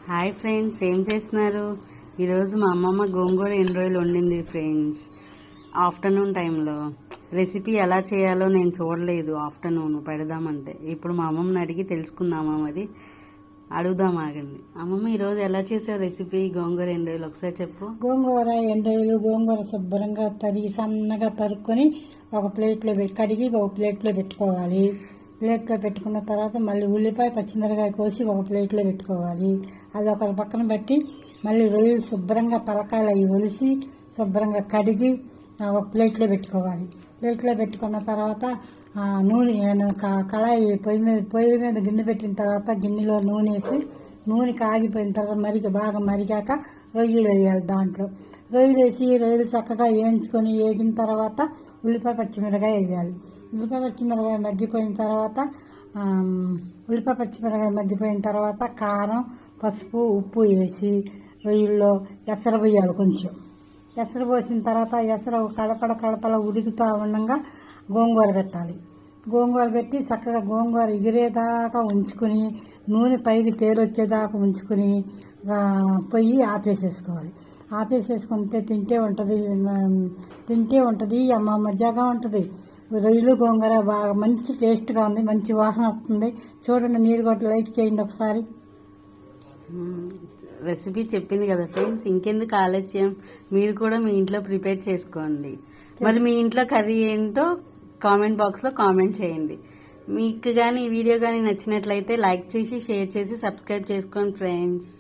Hi friends, ఏం చేస్తున్నారు? ఈరోజు మా అమ్మమ్మ గోంగూర ఎన్ని రోజులు వండింది ఫ్రెండ్స్. ఆఫ్టర్నూన్ టైంలో రెసిపీ ఎలా చేయాలో నేను చూడలేదు. ఆఫ్టర్నూన్ పెడదామంటే ఇప్పుడు మా అమ్మమ్మని అడిగి తెలుసుకుందామా, మరి అడుగుదాం. ఆగండి అమ్మమ్మ, ఈరోజు ఎలా చేసావు రెసిపీ గోంగూర ఎన్ని రోజులు? ఒకసారి చెప్పు. గోంగూర ఎండ్రాయిలు గోంగూర శుభ్రంగా తరిగి సన్నగా తరుక్కొని ఒక ప్లేట్లో కడిగి ఒక ప్లేట్లో పెట్టుకోవాలి. ప్లేట్లో పెట్టుకున్న తర్వాత మళ్ళీ ఉల్లిపాయ పచ్చిమిరకాయ కోసి ఒక ప్లేట్లో పెట్టుకోవాలి. అది ఒక పక్కన పెట్టి మళ్ళీ రొయ్యలు శుభ్రంగా తలకాయలు అవి ఒలిసి శుభ్రంగా కడిగి ఒక ప్లేట్లో పెట్టుకోవాలి. ప్లేట్లో పెట్టుకున్న తర్వాత నూనె కళాయి పొయ్యి మీద గిన్నె పెట్టిన తర్వాత గిన్నెలో నూనె వేసి నూనె కాగిపోయిన తర్వాత బాగా మరిగాక రొయ్యలు వేయాలి. దాంట్లో రొయ్యలు వేసి రొయ్యలు చక్కగా వేయించుకొని వేగిన తర్వాత ఉల్లిపాయ పచ్చిమిరకాయ వేయాలి. ఉల్లిపాయ పచ్చిమిరకాయ మగ్గిపోయిన తర్వాత కారం, పసుపు, ఉప్పు వేసి రొయ్యల్లో ఎసరు పోయాలి. కొంచెం ఎసరు పోసిన తర్వాత ఎసరు కడపల ఉడుకుతూ ఉండగా గోంగూర పెట్టాలి. గోంగూర పెట్టి చక్కగా గోంగూర ఎగిరేదాకా ఉంచుకుని నూనె పైకి తేలొచ్చేదాకా ఉంచుకుని పొయ్యి ఆపేసేసుకోవాలి. ఆపేసేసుకుంటే తింటే ఉంటుంది అమ్మ, మజాగా ఉంటుంది. రొయ్యలు గోంగూర బాగా మంచి టేస్ట్గా ఉంది, మంచి వాసన వస్తుంది. చూడండి, మీరు కూడా లైక్ చేయండి ఒకసారి. రెసిపీ చెప్పింది కదా ఫ్రెండ్స్, ఇంకెందుకు ఆలస్యం, మీరు కూడా మీ ఇంట్లో ప్రిపేర్ చేసుకోండి. మరి మీ ఇంట్లో కర్రీ ఏంటో కామెంట్ బాక్స్లో కామెంట్ చేయండి. మీకు కానీ ఈ వీడియో కానీ నచ్చినట్లయితే లైక్ చేసి షేర్ చేసి సబ్స్క్రైబ్ చేసుకోండి ఫ్రెండ్స్.